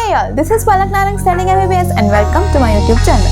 Hey y'all, this is Palak Narang studying MBBS and welcome to my YouTube channel.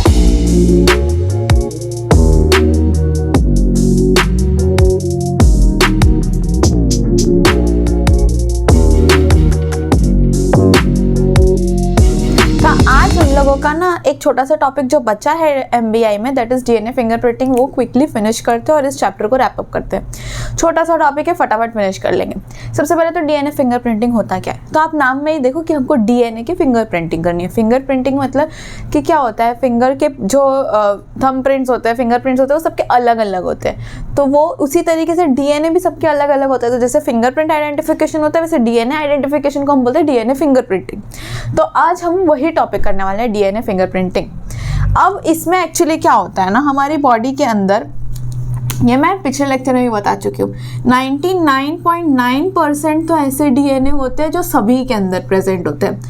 आज हम लोगों का ना एक छोटा सा टॉपिक जो बचा है MBI में, दैट इज DNA फिंगरप्रिंटिंग, वो क्विकली फिनिश करते हैं और इस चैप्टर को रैप अप करते हैं। छोटा सा टॉपिक है, फटाफट फिनिश कर लेंगे। सबसे पहले तो DNA फिंगरप्रिंटिंग होता क्या है, तो आप नाम में ही देखो कि हमको DNA की फिंगरप्रिंटिंग करनी है। फिंगरप्रिंटिंग मतलब कि क्या होता है, फिंगर के जो थंब प्रिंट्स होते हैं, फिंगरप्रिंट्स होते हैं, वो सबके अलग अलग होते हैं। तो वो उसी तरीके से DNA भी सबके अलग अलग होता है। तो जैसे फिंगरप्रिंट आइडेंटिफिकेशन होता है, वैसे DNA आइडेंटिफिकेशन को हम बोलते हैं DNA फिंगरप्रिंटिंग। तो आज हम वही टॉपिक करने वाले हैं, DNA फिंगरप्रिंटिंग। अब इसमें एक्चुअली क्या होता है ना, हमारी बॉडी के अंदर, ये मैं पिछले लेक्चर में भी बता चुकी हूँ, 99.9% तो ऐसे DNA होते हैं जो सभी के अंदर प्रेजेंट होते हैं।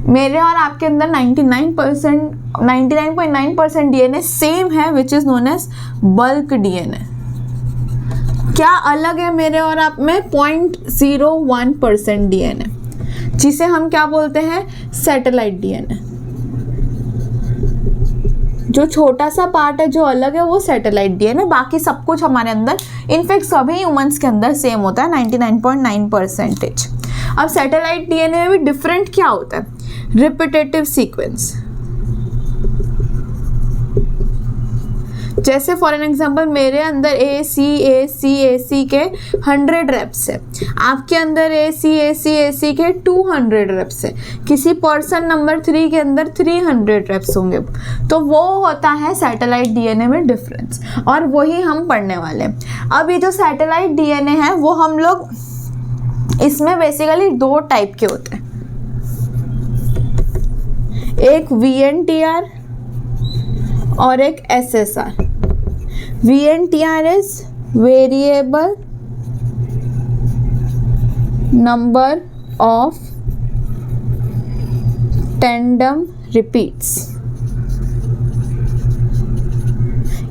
मेरे और आपके अंदर 99.9% DNA सेम है, which is known as bulk DNA। क्या अलग है मेरे और आप में? 0.01% DNA, जिसे हम क्या बोलते हैं, सैटेलाइट DNA। जो छोटा सा पार्ट है जो अलग है वो सैटेलाइट DNA, बाकी सब कुछ हमारे अंदर, इनफैक्ट सभी ह्यूमंस के अंदर सेम होता है 99.9%। अब सैटेलाइट DNA में भी डिफरेंट क्या होता है, रिपीटेटिव सीक्वेंस। जैसे फॉर एन एग्जाम्पल, मेरे अंदर AC के 100 रेप्स है, आपके अंदर AC के 200 रेप्स है, किसी पर्सन नंबर 3 के अंदर 300 रेप्स होंगे। तो वो होता है सैटेलाइट DNA में डिफरेंस, और वही हम पढ़ने वाले हैं। अब ये जो सैटेलाइट DNA है वो हम लोग, इसमें बेसिकली 2 टाइप के होते हैं, एक VNTR और एक SSR। VNTR is variable number of tandem repeats.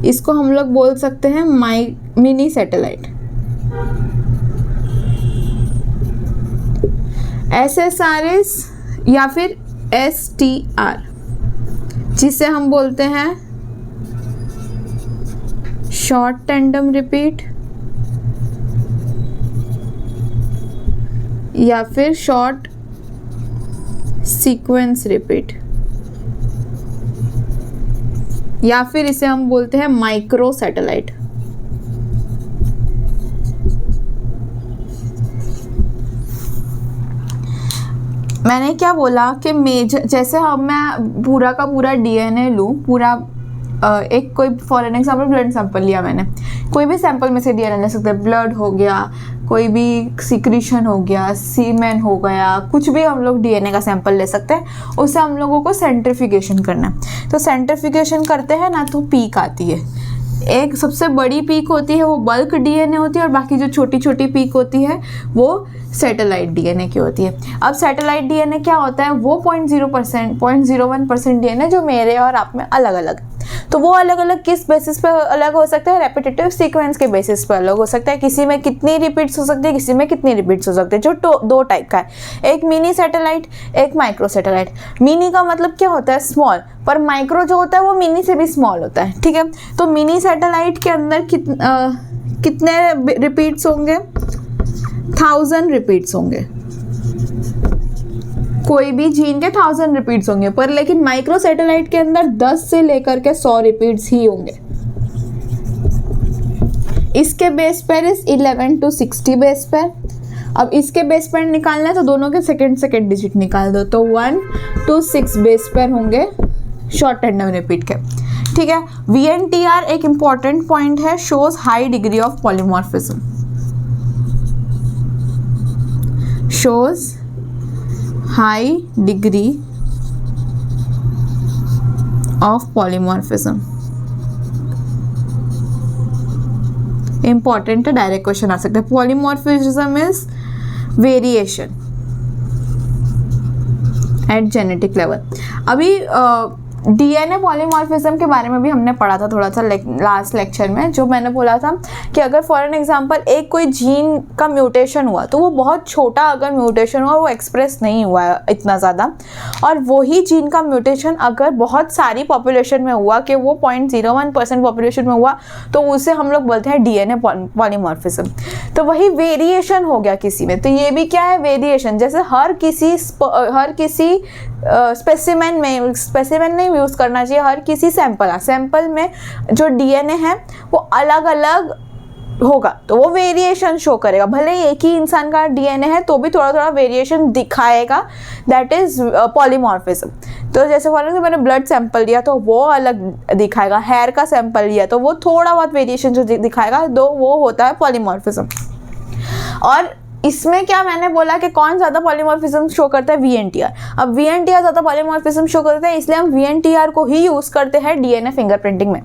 इसको हम लोग बोल सकते हैं मिनी सैटेलाइट। SSR इज, या फिर STR, जिसे हम बोलते हैं शॉर्ट टैंडम रिपीट, या फिर शॉर्ट सीक्वेंस रिपीट, या फिर इसे हम बोलते हैं माइक्रो सैटेलाइट। मैंने क्या बोला कि मेजर, जैसे हम, मैं पूरा का पूरा DNA लूँ, पूरा एक कोई for an example blood sample लिया मैंने, कोई भी सैंपल में से DNA ले सकते हैं। ब्लड हो गया, कोई भी सिक्रीशन हो गया, सीमेन हो गया, कुछ भी हम लोग DNA का सैंपल ले सकते हैं। उससे हम लोगों को सेंट्रीफ्यूगेशन करना है। तो सेंट्रीफ्यूगेशन करते हैं ना, तो पीक आती है। एक सबसे बड़ी पीक होती है वो बल्क DNA होती है, और बाकी जो छोटी छोटी पीक होती है वो सैटेलाइट DNA की होती है। अब सैटेलाइट DNA क्या होता है, वो 0.01% DNA जो मेरे और आप में अलग अलग। तो वो अलग अलग किस बेसिस पे अलग हो सकता है, रेपिटेटिव सीक्वेंस के बेसिस पे अलग हो सकता है। किसी में कितनी रिपीट्स हो सकती है, किसी में कितनी रिपीट्स हो सकती है। जो 2 टाइप का है, एक मिनी सैटेलाइट, एक माइक्रो सैटेलाइट। मिनी का मतलब क्या होता है, स्मॉल, पर माइक्रो जो होता है वो मिनी से भी स्मॉल होता है, ठीक है। तो मिनी सैटेलाइट के अंदर कितने रिपीट्स होंगे, 1000 रिपीट्स होंगे। कोई भी जीन के 1000 रिपीट्स होंगे, पर लेकिन माइक्रो सैटेलाइट के अंदर 10 से लेकर के 100 रिपीट्स ही होंगे। इसके बेस पर इस 11 to 60 बेस पर। अब इसके बेस पर निकालना है तो दोनों के सेकंड डिजिट निकाल दो, तो 1 to 6 बेस पर होंगे शॉर्ट टैंडम रिपीट के, ठीक है। VNTR एक इंपॉर्टेंट पॉइंट है, shows high degree of polymorphism, shows high degree of polymorphism. Important है, डायरेक्ट क्वेश्चन आ सकता है। Polymorphism is variation at genetic level. अभी डीएनए पॉलीमॉर्फिज्म के बारे में भी हमने पढ़ा था थोड़ा सा लास्ट लेक्चर में, जो मैंने बोला था कि अगर फॉर एन एग्जांपल एक कोई जीन का म्यूटेशन हुआ तो वो बहुत छोटा अगर म्यूटेशन हुआ, वो एक्सप्रेस नहीं हुआ है इतना ज़्यादा, और वही जीन का म्यूटेशन अगर बहुत सारी पॉपुलेशन में हुआ कि वो 0.01% पॉपुलेशन में हुआ, तो उसे हम लोग बोलते हैं डीएनए पॉलीमॉर्फिज्म। तो वही वेरिएशन हो गया किसी में, तो ये भी क्या है, वेरिएशन। जैसे हर किसी स्पेसिमेन नहीं यूज़ करना चाहिए, हर किसी सैंपल में जो डीएनए है वो अलग अलग होगा, तो वो वेरिएशन शो करेगा। भले एक ही इंसान का डीएनए है तो भी थोड़ा थोड़ा वेरिएशन दिखाएगा, दैट इज पॉलीमॉर्फिज्म। तो जैसे फॉर एग्जाम्पल मैंने ब्लड सैंपल लिया तो वो अलग दिखाएगा, हेयर का सैंपल लिया तो वो थोड़ा बहुत वेरिएशन जो दिखाएगा, तो वो होता है पॉलीमॉर्फिज्म। और इसमें क्या मैंने बोला कि कौन ज़्यादा पॉलीमॉर्फिज्म शो करता है, वीएनटीआर। अब वीएनटीआर ज़्यादा पॉलीमॉर्फिज्म शो करता है, इसलिए हम वीएनटीआर को ही यूज़ करते हैं डीएनए फिंगरप्रिंटिंग में।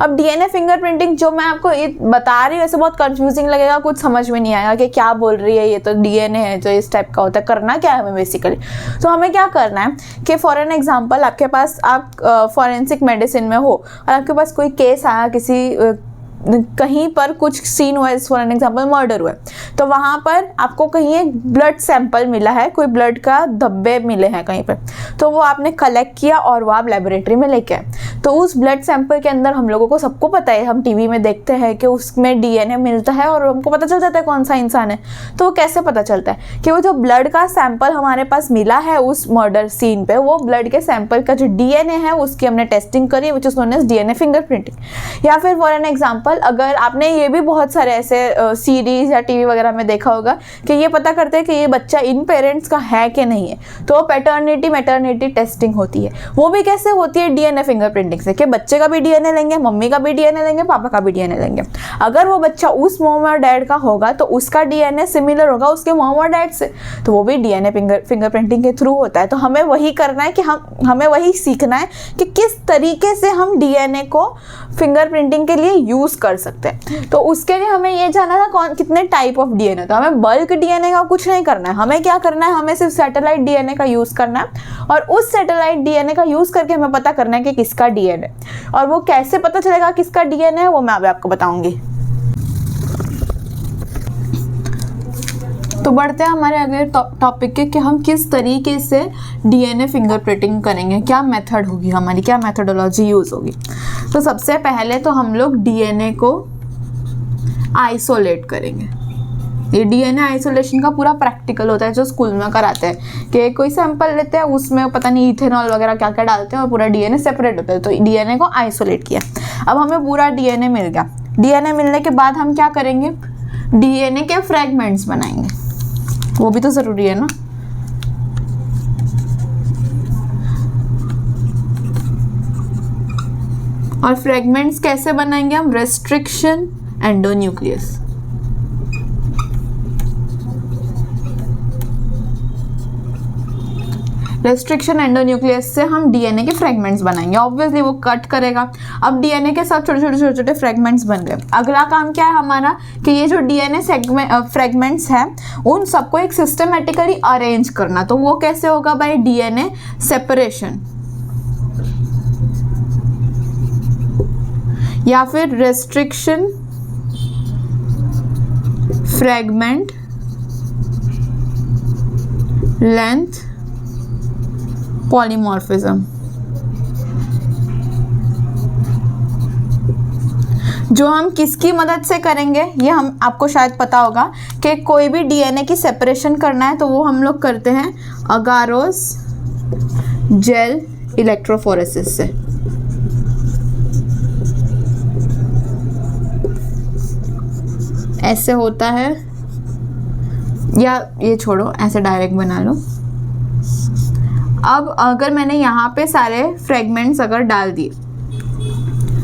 अब डीएनए फिंगरप्रिंटिंग जो मैं आपको ये बता रही हूँ वैसे बहुत कंफ्यूजिंग लगेगा, कुछ समझ में नहीं आएगा कि क्या बोल रही है, ये तो डीएनए है जो इस टाइप का होता है, करना क्या है हमें बेसिकली। तो हमें क्या करना है कि फॉर एन एग्जाम्पल आपके पास, आप फॉरेंसिक मेडिसिन में हो और आपके पास कोई केस आया, किसी कहीं पर कुछ सीन हुआ है, फॉर एन एग्जाम्पल मर्डर हुआ है, तो वहाँ पर आपको कहीं एक ब्लड सैंपल मिला है, कोई ब्लड का धब्बे मिले हैं कहीं पर, तो वो आपने कलेक्ट किया और वो आप लेबोरेटरी में लेके आए। तो उस ब्लड सैंपल के अंदर हम लोगों को सबको पता है, हम टीवी में देखते हैं कि उसमें डीएनए मिलता है और हमको पता चल जाता है कौन सा इंसान है। तो वो कैसे पता चलता है कि वो जो ब्लड का सैंपल हमारे पास मिला है उस मर्डर सीन पे, वो ब्लड के सैंपल का जो डीएनए है उसकी हमने टेस्टिंग करी, which is known as DNA fingerprinting. या फिर फॉर एन एग्जाम्पल अगर आपने ये भी बहुत सारे ऐसे सीरीज या टीवी वगैरह में देखा होगा कि ये पता करते हैं कि ये बच्चा इन पेरेंट्स का है कि नहीं है, तो पैटर्निटी मैटर्निटी टेस्टिंग होती है। वो भी कैसे होती है, डीएनए फिंगरप्रिंटिंग से, कि बच्चे का भी डीएनए लेंगे, मम्मी का भी डीएनए लेंगे, पापा का भी डीएनए लेंगे। अगर वो बच्चा उस मॉम और डैड का होगा तो उसका डीएनए सिमिलर होगा उसके मॉम और डैड से, तो वो भी डीएनए फिंगरप्रिंटिंग के थ्रू होता है। तो हमें वही करना है कि हमें वही सीखना है कि किस तरीके से हम डीएनए को फिंगरप्रिंटिंग के लिए यूज कर सकते हैं। तो उसके लिए हमें ये जानना था कितने टाइप ऑफ डीएनए। तो हमें बल्क डीएनए का कुछ नहीं करना है, हमें क्या करना है, हमें सिर्फ सैटेलाइट डीएनए का यूज करना है, और उस सैटेलाइट डीएनए का यूज करके हमें पता करना है कि किसका डीएनए, और वो कैसे पता चलेगा किसका डीएनए है वो मैं अभी आपको बताऊंगी। तो बढ़ते हैं हमारे अगले टॉपिक के कि हम किस तरीके से डीएनए फिंगरप्रिंटिंग करेंगे, क्या मेथड होगी हमारी, क्या मेथडोलॉजी यूज़ होगी। तो सबसे पहले तो हम लोग डीएनए को आइसोलेट करेंगे। ये डीएनए आइसोलेशन का पूरा प्रैक्टिकल होता है जो स्कूल में कराते हैं कि कोई सैंपल लेते हैं, उसमें पता नहीं इथेनॉल वगैरह क्या क्या डालते हैं और पूरा डीएनए सेपरेट होता है। तो डीएनए को आइसोलेट किया, अब हमें पूरा डीएनए मिल गया। डीएनए मिलने के बाद हम क्या करेंगे, डीएनए के फ्रेगमेंट्स बनाएंगे, वो भी तो ज़रूरी है ना। और फ्रेगमेंट्स कैसे बनाएंगे हम, रेस्ट्रिक्शन एंडोन्यूक्लियस। रेस्ट्रिक्शन एंडोन्यूक्लियस से हम डीएनए के फ्रेगमेंट्स बनाएंगे, ऑब्वियसली वो कट करेगा। अब डीएनए के साथ छोटे छोटे फ्रेगमेंट्स बन गए। अगला काम क्या है हमारा कि ये जो डीएनए फ्रेगमेंट्स हैं उन सबको एक सिस्टमेटिकली अरेंज करना। तो वो कैसे होगा, बाय डीएनए सेपरेशन या फिर रेस्ट्रिक्शन फ्रेगमेंट लेंथ पॉलीमॉर्फिज्म। जो हम किसकी मदद से करेंगे ये हम आपको शायद पता होगा कि कोई भी डीएनए की सेपरेशन करना है तो वो हम लोग करते हैं अगारोस जेल इलेक्ट्रोफोरेसिस से। ऐसे होता है, या ये छोड़ो ऐसे डायरेक्ट बना लो। अब अगर मैंने यहाँ पे सारे फ्रेगमेंट्स अगर डाल दिए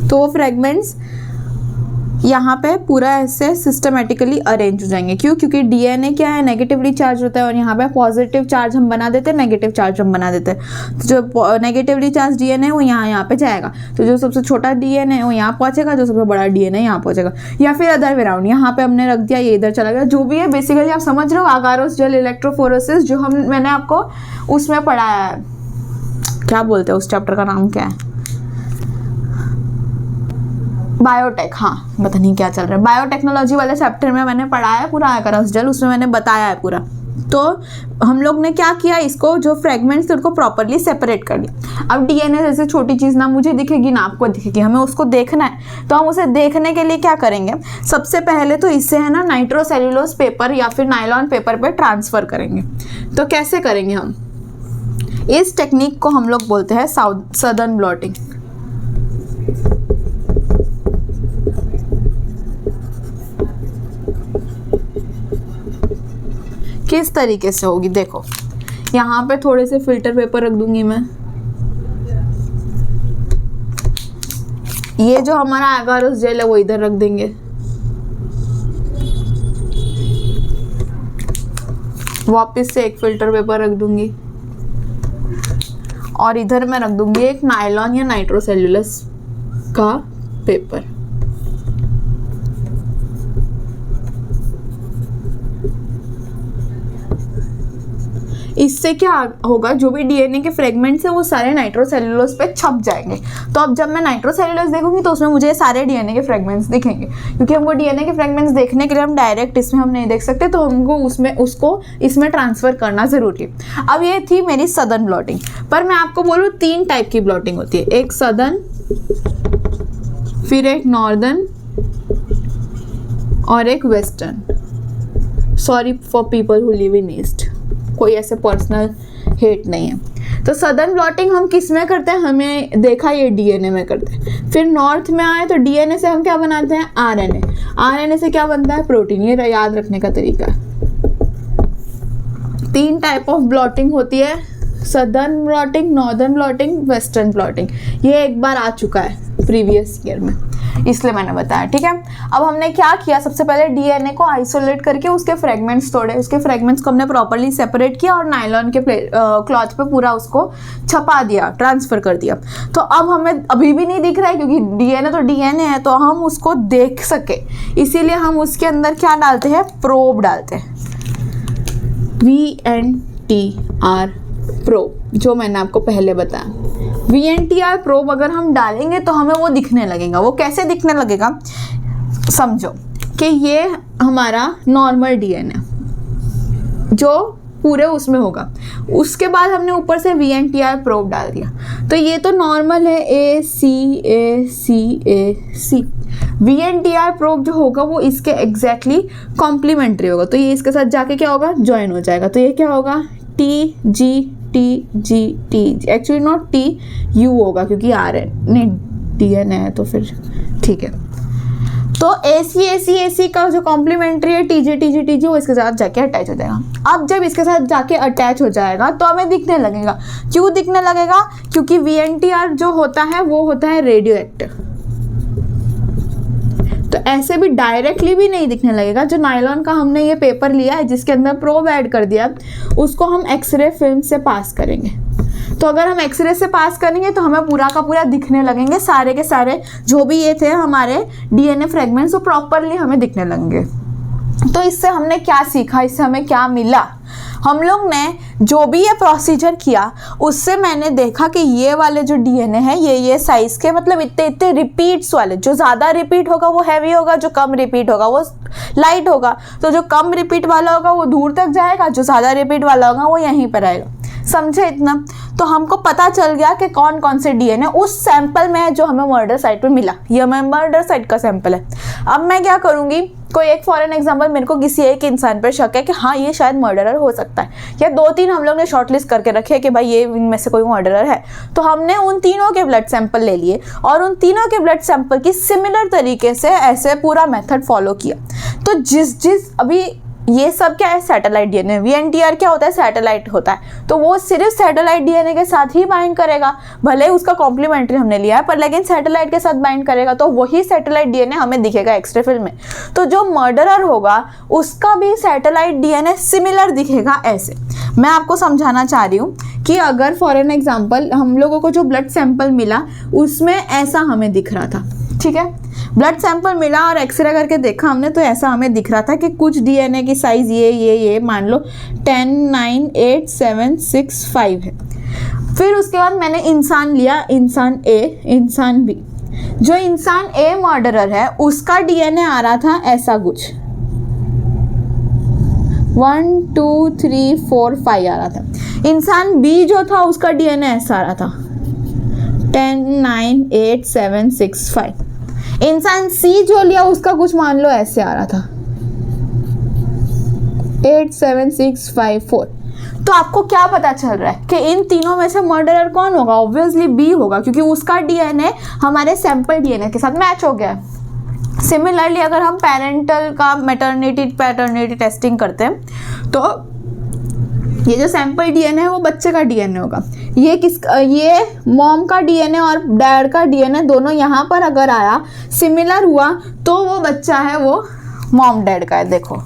तो वो फ्रेगमेंट्स यहाँ पे पूरा ऐसे सिस्टमेटिकली अरेंज हो जाएंगे। क्यों, क्योंकि डीएनए क्या है, नेगेटिवली चार्ज होता है और यहाँ पे पॉजिटिव चार्ज हम बना देते हैं, नेगेटिव चार्ज हम बना देते हैं। तो जो नेगेटिवली चार्ज डीएनए है वो यहाँ पे जाएगा, तो जो सबसे छोटा डीएनए है वो यहाँ पहुँचेगा, जो सबसे बड़ा डीएनए यहाँ पहुँचेगा, या फिर अदर वे राउंड, यहाँ पे हमने रख दिया, ये इधर चला गया। जो भी है बेसिकली आप समझ रहे हो, अगारोस जेल इलेक्ट्रोफोरेसिस जो मैंने आपको उसमें पढ़ाया है क्या बोलते हैं उस चैप्टर का नाम क्या है, बायोटेक, हाँ पता नहीं क्या चल रहा है, बायोटेक्नोलॉजी वाले चैप्टर में मैंने पढ़ाया है पूरा एगारस जेल, उसमें मैंने बताया है पूरा। तो हम लोग ने क्या किया, इसको जो फ्रेगमेंट्स थे उनको प्रॉपरली सेपरेट कर लिया। अब डीएनए जैसे छोटी चीज़ ना मुझे दिखेगी ना आपको दिखेगी, हमें उसको देखना है, तो हम उसे देखने के लिए क्या करेंगे, सबसे पहले तो इसे है ना नाइट्रोसेल्यूलोज पेपर या फिर नायलॉन पेपर पे ट्रांसफ़र करेंगे। तो कैसे करेंगे हम, इस टेक्निक को हम लोग बोलते हैं सदर्न ब्लॉटिंग। किस तरीके से होगी, देखो यहाँ पे थोड़े से फिल्टर पेपर रख दूंगी मैं, ये जो हमारा एगारस जेल है वो इधर रख देंगे, वापस से एक फिल्टर पेपर रख दूंगी और इधर मैं रख दूंगी एक नायलॉन या नाइट्रोसेल्यूलोज का पेपर। इससे क्या होगा, जो भी डीएनए के फ्रेगमेंट्स है वो सारे नाइट्रोसेल्यूलोज पे छप जाएंगे। तो अब जब मैं नाइट्रोसेल्यूलोज देखूंगी तो उसमें मुझे सारे डीएनए के फ्रेगमेंट्स दिखेंगे, क्योंकि हमको डीएनए के फ्रेगमेंट्स देखने के लिए हम डायरेक्ट इसमें हम नहीं देख सकते, तो हमको उसको इसमें ट्रांसफर करना जरूरी है। अब ये थी मेरी सदर्न ब्लॉटिंग। पर मैं आपको बोलूँ 3 टाइप की ब्लॉटिंग होती है, एक सदर्न, फिर एक नॉर्दर्न और एक western. Sorry for people who live in east, कोई ऐसे पर्सनल हेट नहीं है। तो सदर्न ब्लॉटिंग हम किस में करते हैं, हमें देखा ये डीएनए में करते हैं। फिर नॉर्थ में आए तो डीएनए से हम क्या बनाते हैं, आरएनए। आरएनए से क्या बनता है, प्रोटीन। ये याद रखने का तरीका है। 3 टाइप ऑफ ब्लॉटिंग होती है, southern blotting, northern blotting, western blotting. ये एक बार आ चुका है प्रीवियस ईयर में, इसलिए मैंने बताया, ठीक है। अब हमने क्या किया, सबसे पहले डीएनए को आइसोलेट करके उसके फ्रेगमेंट्स तोड़े, उसके फ्रेगमेंट्स को हमने प्रॉपर्ली सेपरेट किया और नायलॉन के क्लॉथ पे पूरा उसको छपा दिया, ट्रांसफर कर दिया। तो अब हमें अभी भी नहीं दिख रहा है, क्योंकि डीएनए तो डीएनए है, तो हम उसको देख सके इसीलिए हम उसके अंदर क्या डालते हैं, प्रोब डालते हैं, VNTR प्रोब, जो मैंने आपको पहले बताया। VNTR प्रोब अगर हम डालेंगे तो हमें वो दिखने लगेगा। वो कैसे दिखने लगेगा, समझो कि ये हमारा नॉर्मल डीएनए जो पूरे उसमें होगा, उसके बाद हमने ऊपर से VNTR प्रोब डाल दिया, तो ये तो नॉर्मल है, AC। VNTR प्रोब जो होगा वो इसके एग्जैक्टली कॉम्प्लीमेंट्री होगा, तो ये इसके साथ जाके क्या होगा, ज्वाइन हो जाएगा। तो ये क्या होगा, TG, एक्चुअली नॉट TU होगा, क्योंकि RNA DNA है, तो फिर ठीक है। तो AC का जो कॉम्प्लीमेंट्री है TG वो इसके साथ जाके अटैच हो जाएगा। अब जब इसके साथ जाके अटैच हो जाएगा तो हमें दिखने लगेगा। क्यों दिखने लगेगा, क्योंकि VNTR जो होता है वो होता है रेडियो एक्टिव, तो ऐसे भी डायरेक्टली भी नहीं दिखने लगेगा। जो नायलॉन का हमने ये पेपर लिया है जिसके अंदर प्रोब ऐड कर दिया, उसको हम एक्सरे फिल्म से पास करेंगे। तो अगर हम एक्सरे से पास करेंगे तो हमें पूरा का पूरा दिखने लगेंगे, सारे के सारे जो भी ये थे हमारे डीएनए फ्रेगमेंट्स वो प्रॉपरली हमें दिखने लगेंगे। तो इससे हमने क्या सीखा, इससे हमें क्या मिला, हम लोग ने जो भी ये प्रोसीजर किया उससे मैंने देखा कि ये वाले जो डीएनए है ये साइज के, मतलब इतने रिपीट्स वाले, जो ज़्यादा रिपीट होगा वो हैवी होगा, जो कम रिपीट होगा वो लाइट होगा। तो जो कम रिपीट वाला होगा वो दूर तक जाएगा, जो ज़्यादा रिपीट वाला होगा वो यहीं पर आएगा। समझे इतना? तो हमको पता चल गया कि कौन कौन से डीएनए उस सैंपल में है जो हमें मर्डर साइट पे मिला। ये हमें मर्डर साइट का सैंपल है। अब मैं क्या करूँगी, कोई एक फॉर एन एग्जाम्पल मेरे को किसी एक इंसान पर शक है कि हाँ ये शायद मर्डरर हो सकता है, या 2-3 हम लोग ने शॉर्टलिस्ट करके रखे है कि भाई ये इनमें से कोई मर्डरर है, तो हमने उन तीनों के ब्लड सैंपल ले लिए और उन तीनों के ब्लड सैंपल की सिमिलर तरीके से ऐसे पूरा मेथड फॉलो किया। तो जिस अभी ये सब क्या है, सैटेलाइट डीएनए। VNTR क्या होता है, सैटेलाइट होता है, तो वो सिर्फ सैटेलाइट डीएनए के साथ ही बाइंड करेगा। भले ही उसका कॉम्प्लीमेंट्री हमने लिया है, पर लेकिन सैटेलाइट के साथ बाइंड करेगा, तो वही सैटेलाइट डीएनए हमें दिखेगा एक्सरे फिल्म में। तो जो मर्डरर होगा उसका भी सैटेलाइट डीएनए सिमिलर दिखेगा। ऐसे मैं आपको समझाना चाह रही हूँ कि अगर फॉर एन एग्जाम्पल हम लोगों को जो ब्लड सैंपल मिला उसमें ऐसा हमें दिख रहा था, ठीक है, ब्लड सैंपल मिला और एक्सरे करके देखा हमने, तो ऐसा हमें दिख रहा था कि कुछ डीएनए की साइज ये मान लो 10, 9, 8, 7, 6, 5 है। फिर उसके बाद मैंने इंसान लिया, इंसान ए, इंसान बी। जो इंसान ए मर्डरर है उसका डीएनए आ रहा था ऐसा कुछ, 1 2 3 4 5 आ रहा था। इंसान बी जो था उसका डीएनए ऐसा आ रहा था, 10 9 8 7 6 5। इंसान सी जो लिया उसका कुछ मान लो ऐसे आ रहा था, 8 7 6 5 4। तो आपको क्या पता चल रहा है कि इन तीनों में से मर्डरर कौन होगा? ऑब्वियसली बी होगा, क्योंकि उसका डीएनए हमारे सैंपल डीएनए के साथ मैच हो गया है। सिमिलरली अगर हम पेरेंटल का मैटरनिटी पैटर्निटी टेस्टिंग करते हैं तो ये जो सैंपल डीएनए है वो बच्चे का डीएनए होगा। ये मॉम का डीएनए और डैड का डीएनए दोनों यहाँ पर अगर आया, सिमिलर हुआ, तो वो बच्चा है वो मॉम डैड का है। देखो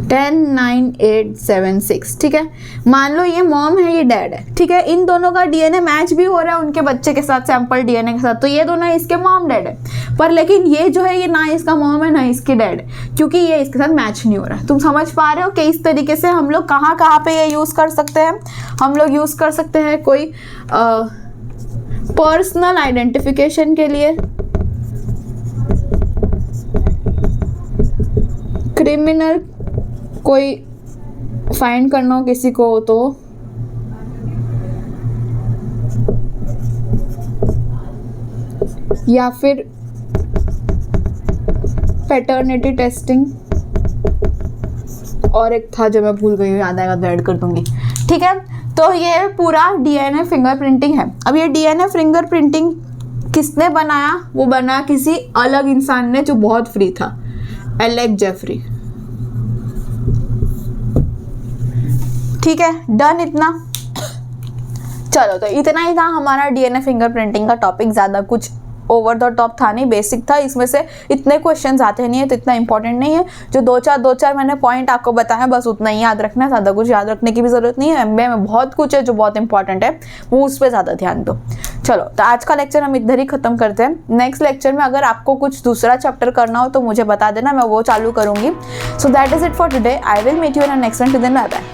10 9 8 7 6, ठीक है। मान लो ये मॉम है, ये डैड है, ठीक है। इन दोनों का डीएनए मैच भी हो रहा है उनके बच्चे के साथ, सैंपल डीएनए के साथ, तो ये दोनों इसके मॉम डैड है। पर लेकिन ये जो है ये ना इसका मॉम है ना इसकी डैड, क्योंकि ये इसके साथ मैच नहीं हो रहा है। तुम समझ पा रहे हो कि इस तरीके से हम लोग कहाँ कहाँ पे ये यूज़ कर सकते हैं? हम लोग यूज़ कर सकते हैं कोई पर्सनल आइडेंटिफिकेशन के लिए, क्रिमिनल कोई फाइंड करना हो किसी को तो, या फिर पैटर्निटी टेस्टिंग, और एक था जो मैं भूल गई हूँ, याद आएगा तो ऐड कर दूंगी, ठीक है। तो ये पूरा डीएनए फिंगरप्रिंटिंग है। अब ये डीएनए फिंगरप्रिंटिंग किसने बनाया? वो बनाया किसी अलग इंसान ने जो बहुत फ्री था, एलेक्स जेफरी, ठीक है। डन इतना। चलो तो इतना ही था हमारा डीएनए फिंगरप्रिंटिंग का टॉपिक। ज़्यादा कुछ ओवर द टॉप था नहीं, बेसिक था। इसमें से इतने क्वेश्चंस आते नहीं है तो इतना इंपॉर्टेंट नहीं है। जो दो चार मैंने पॉइंट आपको बताया बस उतना ही याद रखना है, ज़्यादा कुछ याद रखने की भी ज़रूरत नहीं है। एमबीए में बहुत कुछ है जो बहुत इंपॉर्टेंट है, वो उस पर ज़्यादा ध्यान दो। चलो तो आज का लेक्चर हम इधर ही ख़त्म करते हैं। नेक्स्ट लेक्चर में अगर आपको कुछ दूसरा चैप्टर करना हो तो मुझे बता देना, मैं वो चालू करूँगी। So that is it for today. I will meet you in next one. To then bye bye.